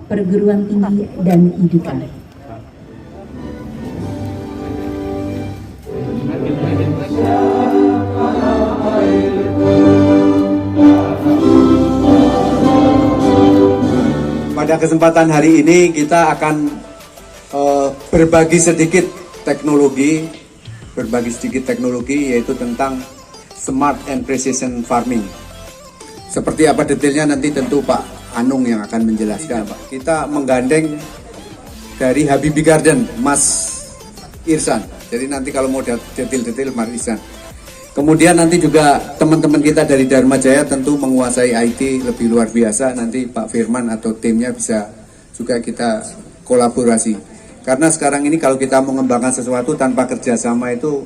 Perguruan Tinggi dan IDIKA. Pada kesempatan hari ini kita akan berbagi sedikit teknologi yaitu tentang Smart and Precision Farming. Seperti apa detailnya nanti tentu Pak Anung yang akan menjelaskan. Kita menggandeng dari Habibie Garden, Mas Irsan. Jadi nanti kalau mau detail-detail Mas Irsan. Kemudian nanti juga teman-teman kita dari Dharma Jaya tentu menguasai IT lebih luar biasa. Nanti Pak Firman atau timnya bisa juga kita kolaborasi. Karena sekarang ini kalau kita mengembangkan sesuatu tanpa kerjasama itu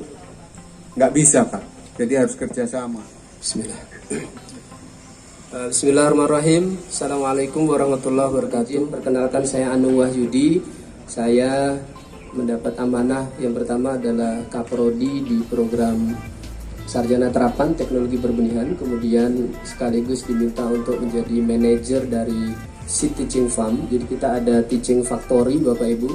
nggak bisa Pak. Jadi harus kerjasama. Bismillah. Bismillahirrahmanirrahim. Assalamualaikum warahmatullahi wabarakatuh. Perkenalkan, saya Anung Wahyudi. Saya mendapat amanah yang pertama adalah Kaprodi di program Sarjana Terapan Teknologi Berbenihan, kemudian sekaligus diminta untuk menjadi manajer dari Seed Teaching Farm. Jadi kita ada Teaching Factory Bapak Ibu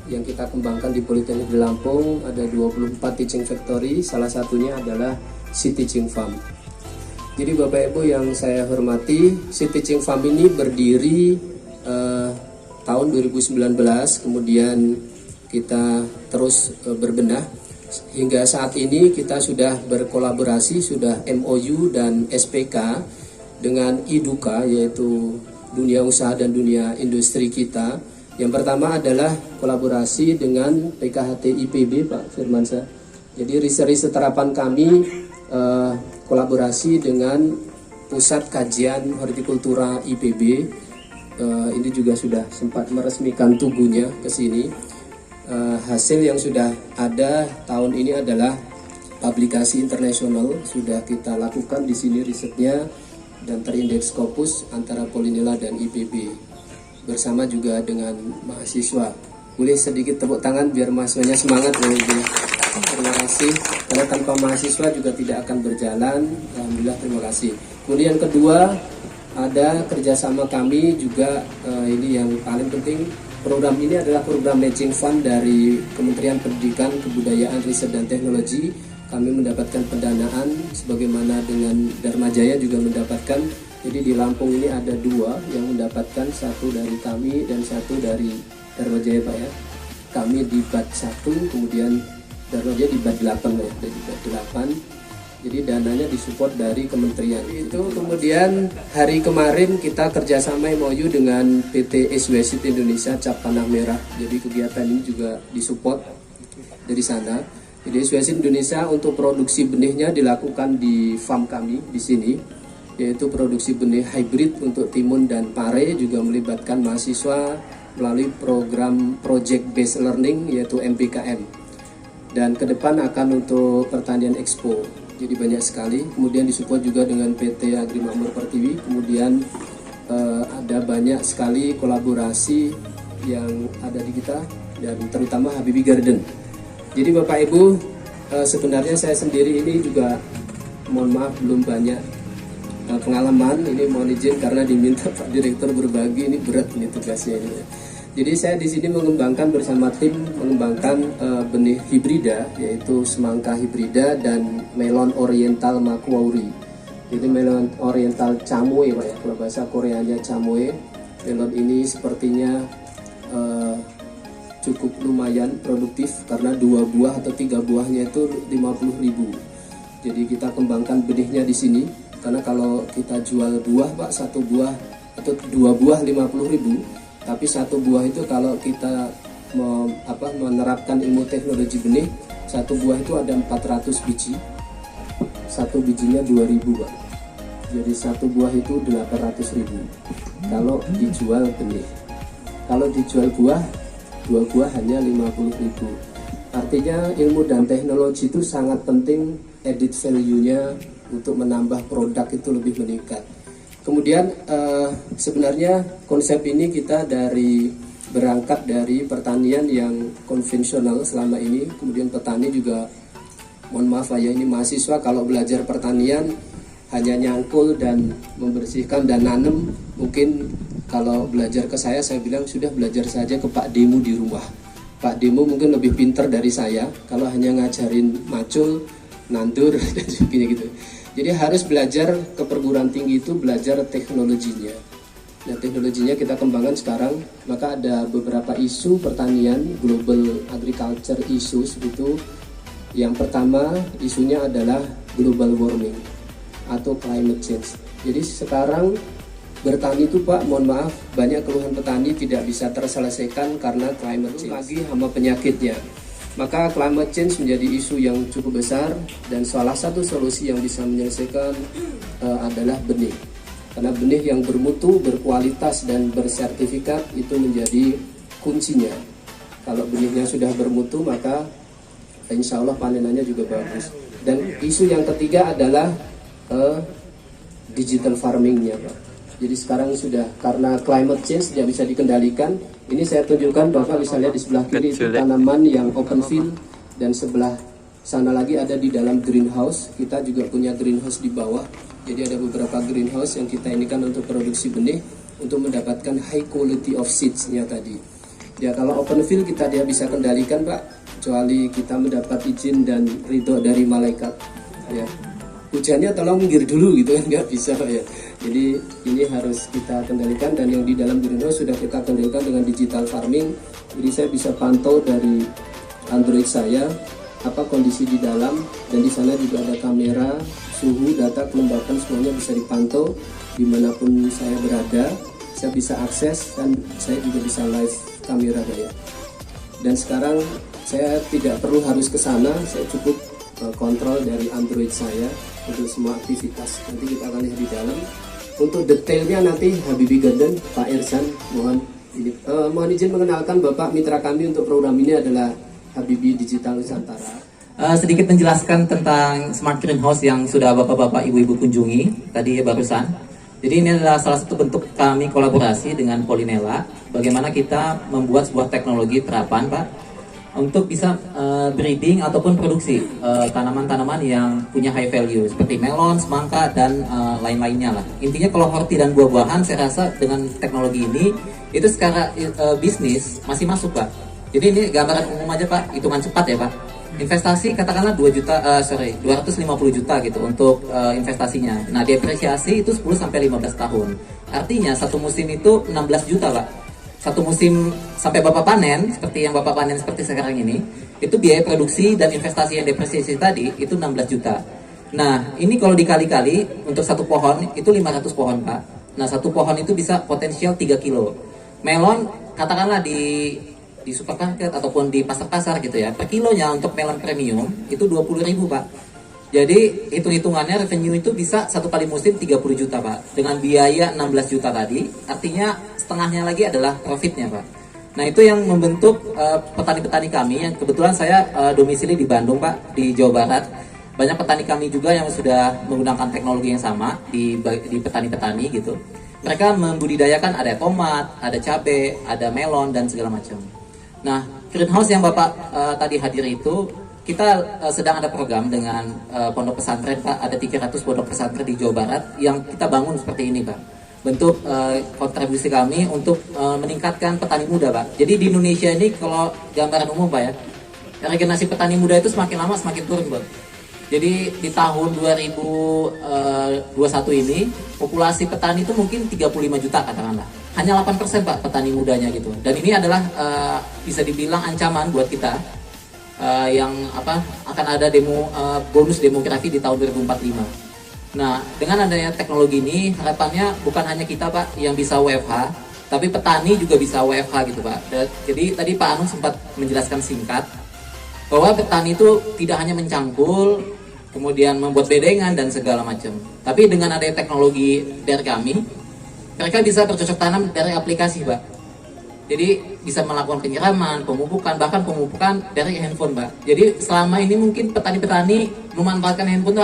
yang kita kembangkan di Politeknik di Lampung. Ada 24 Teaching Factory, salah satunya adalah Seed Teaching Farm. Jadi Bapak Ibu yang saya hormati, Seed Teaching Farm ini berdiri tahun 2019, kemudian kita terus berbenah. Hingga saat ini kita sudah berkolaborasi, sudah MOU dan SPK dengan IDUKA, yaitu dunia usaha dan dunia industri kita. Yang pertama adalah kolaborasi dengan PKHT IPB, Pak Firmansyah. Jadi riset terapan kami kolaborasi dengan Pusat Kajian Hortikultura IPB. Ini juga sudah sempat meresmikan tubuhnya ke sini. Hasil yang sudah ada tahun ini adalah publikasi internasional, sudah kita lakukan di sini risetnya dan terindeks Scopus antara Polinela dan IPB bersama juga dengan mahasiswa. Boleh sedikit tepuk tangan biar mahasiswanya semangat. Terima kasih, karena tanpa mahasiswa juga tidak akan berjalan. Alhamdulillah, terima kasih. Kemudian kedua, ada kerjasama kami juga, ini yang paling penting. Program ini adalah program matching fund dari Kementerian Pendidikan, Kebudayaan, Riset dan Teknologi. Kami mendapatkan pendanaan sebagaimana dengan Dharma Jaya juga mendapatkan. Jadi di Lampung ini ada dua yang mendapatkan, satu dari kami dan satu dari Dharma Jaya Pak ya. Kami di BAT 1, kemudian Dharma Jaya di BAT 8 ya, di BAT 8. Jadi dananya disupport dari kementerian itu. Kemudian hari kemarin kita kerjasama MOU dengan PT SWSIT Indonesia Cap Tanah Merah. Jadi kegiatan ini juga disupport dari sana. Jadi SWSIT Indonesia untuk produksi benihnya dilakukan di farm kami di sini, yaitu produksi benih hybrid untuk timun dan pare, juga melibatkan mahasiswa melalui program Project Based Learning yaitu MPKM. Dan ke depan akan untuk pertanian expo. Jadi banyak sekali. Kemudian disupport juga dengan PT Agri Makmur Pertiwi. Kemudian ada banyak sekali kolaborasi yang ada di kita, dan terutama Habibie Garden. Jadi Bapak Ibu, sebenarnya saya sendiri ini juga mohon maaf belum banyak pengalaman. Ini mohon izin karena diminta Pak Direktur berbagi, ini berat ini tugasnya ini. Jadi saya di sini mengembangkan bersama tim benih hibrida, yaitu semangka hibrida dan melon oriental makuauri. Jadi melon oriental chamoy Pak ya, kalau bahasa Koreanya chamoy. Melon ini sepertinya cukup lumayan produktif karena 2 buah atau 3 buahnya itu 50.000. Jadi kita kembangkan benihnya di sini, karena kalau kita jual buah Pak, 1 buah atau 2 buah 50.000. Tapi 1 buah itu kalau kita menerapkan ilmu teknologi benih, 1 buah itu ada 400 biji. 1 bijinya 2.000 Pak. Jadi 1 buah itu 800.000 kalau dijual benih. Kalau dijual buah, 2 buah hanya 50.000. Artinya ilmu dan teknologi itu sangat penting, added value-nya untuk menambah produk itu lebih meningkat. Kemudian sebenarnya konsep ini kita berangkat dari pertanian yang konvensional selama ini. Kemudian petani juga, mohon maaf ya, ini mahasiswa kalau belajar pertanian hanya nyangkul dan membersihkan dan nanam, mungkin kalau belajar ke saya bilang sudah belajar saja ke Pak Demo di rumah. Pak Demo mungkin lebih pinter dari saya kalau hanya ngajarin macul, nandur dan sebagainya gitu. Jadi harus belajar ke perguruan tinggi itu belajar teknologinya. Nah, teknologinya kita kembangkan sekarang, maka ada beberapa isu pertanian, global agriculture issues itu. Yang pertama isunya adalah global warming atau climate change. Jadi sekarang bertani itu Pak, mohon maaf, banyak keluhan petani tidak bisa terselesaikan karena climate change. Lagi hama penyakitnya. Maka climate change menjadi isu yang cukup besar dan salah satu solusi yang bisa menyelesaikan adalah benih. Karena benih yang bermutu, berkualitas dan bersertifikat itu menjadi kuncinya. Kalau benihnya sudah bermutu maka insya Allah panenannya juga bagus. Dan isu yang ketiga adalah digital farmingnya Pak. Jadi sekarang sudah karena climate change tidak bisa dikendalikan. Ini saya tunjukkan, Bapak bisa lihat di sebelah kiri itu tanaman yang open field dan sebelah sana lagi ada di dalam greenhouse. Kita juga punya greenhouse di bawah. Jadi ada beberapa greenhouse yang kita inikan untuk produksi benih untuk mendapatkan high quality of seeds-nya tadi. Ya kalau open field kita dia bisa kendalikan Pak, kecuali kita mendapat izin dan ridho dari malaikat. Ya. Hujannya tolong minggir dulu gitu kan, nggak bisa Pak ya. Jadi ini harus kita kendalikan dan yang di dalam greenhouse sudah kita kendalikan dengan digital farming. Jadi saya bisa pantau dari Android saya apa kondisi di dalam dan di sana juga ada kamera, suhu, data, kelembapan semuanya bisa dipantau dimanapun saya berada. Saya bisa akses dan saya juga bisa live kamera ya. Dan sekarang saya tidak perlu harus ke sana, saya cukup kontrol dari Android saya untuk semua aktivitas. Nanti kita akan lihat di dalam. Untuk detailnya nanti Habibie Garden, Pak Irsan, mohon izin mengenalkan Bapak mitra kami untuk program ini adalah Habibie Digital Nusantara. Sedikit menjelaskan tentang Smart Greenhouse yang sudah Bapak-Bapak Ibu-Ibu kunjungi tadi barusan. Jadi ini adalah salah satu bentuk kami kolaborasi dengan Polinella. Bagaimana kita membuat sebuah teknologi terapan Pak untuk bisa breeding ataupun produksi tanaman-tanaman yang punya high value seperti melon, semangka dan lain-lainnya lah. Intinya kalau horti dan buah-buahan saya rasa dengan teknologi ini itu secara bisnis masih masuk Pak. Jadi ini gambaran umum aja Pak, hitungan cepat ya Pak. Investasi katakanlah 250 juta gitu untuk investasinya. Nah, depresiasi itu 10 sampai 15 tahun. Artinya satu musim itu 16 juta Pak. Satu musim sampai Bapak panen, seperti yang Bapak panen seperti sekarang ini, itu biaya produksi dan investasi yang depresiasi tadi itu 16 juta. Nah, ini kalau dikali-kali untuk satu pohon itu 500 pohon Pak. Nah, satu pohon itu bisa potensial 3 kilo. Melon katakanlah di supermarket ataupun di pasar-pasar gitu ya, per kilonya untuk melon premium itu 20.000 Pak. Jadi hitung-hitungannya revenue itu bisa satu kali musim 30 juta Pak. Dengan biaya 16 juta tadi, artinya setengahnya lagi adalah profitnya Pak. Nah itu yang membentuk petani-petani kami yang kebetulan saya domisili di Bandung Pak, di Jawa Barat. Banyak petani kami juga yang sudah menggunakan teknologi yang sama di petani-petani gitu. Mereka membudidayakan ada tomat, ada cabai, ada melon dan segala macam. Nah, greenhouse yang Bapak tadi hadir itu, kita sedang ada program dengan pondok pesantren Pak, ada 300 pondok pesantren di Jawa Barat yang kita bangun seperti ini Pak. Bentuk kontribusi kami untuk meningkatkan petani muda Pak. Jadi di Indonesia ini kalau gambaran umum Pak ya, regenerasi petani muda itu semakin lama semakin turun Pak. Jadi di tahun 2021 ini populasi petani itu mungkin 35 juta katakanlah. Hanya 8% Pak petani mudanya gitu. Dan ini adalah bisa dibilang ancaman buat kita yang akan ada bonus demografi di tahun 2045. Nah, dengan adanya teknologi ini harapannya bukan hanya kita Pak yang bisa WFH, tapi petani juga bisa WFH gitu Pak. Jadi tadi Pak Anung sempat menjelaskan singkat bahwa petani itu tidak hanya mencangkul, kemudian membuat bedengan dan segala macam. Tapi dengan adanya teknologi dari kami, mereka bisa bercocok tanam dari aplikasi Pak. Jadi bisa melakukan penyiraman, pemupukan, bahkan pemupukan dari handphone Pak. Jadi selama ini mungkin petani-petani memanfaatkan handphone itu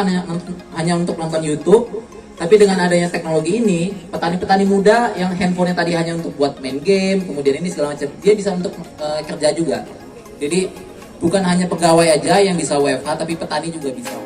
hanya untuk nonton YouTube. Tapi dengan adanya teknologi ini, petani-petani muda yang handphonenya tadi hanya untuk buat main game, kemudian ini segala macam, dia bisa untuk kerja juga. Jadi bukan hanya pegawai aja yang bisa WFH, tapi petani juga bisa.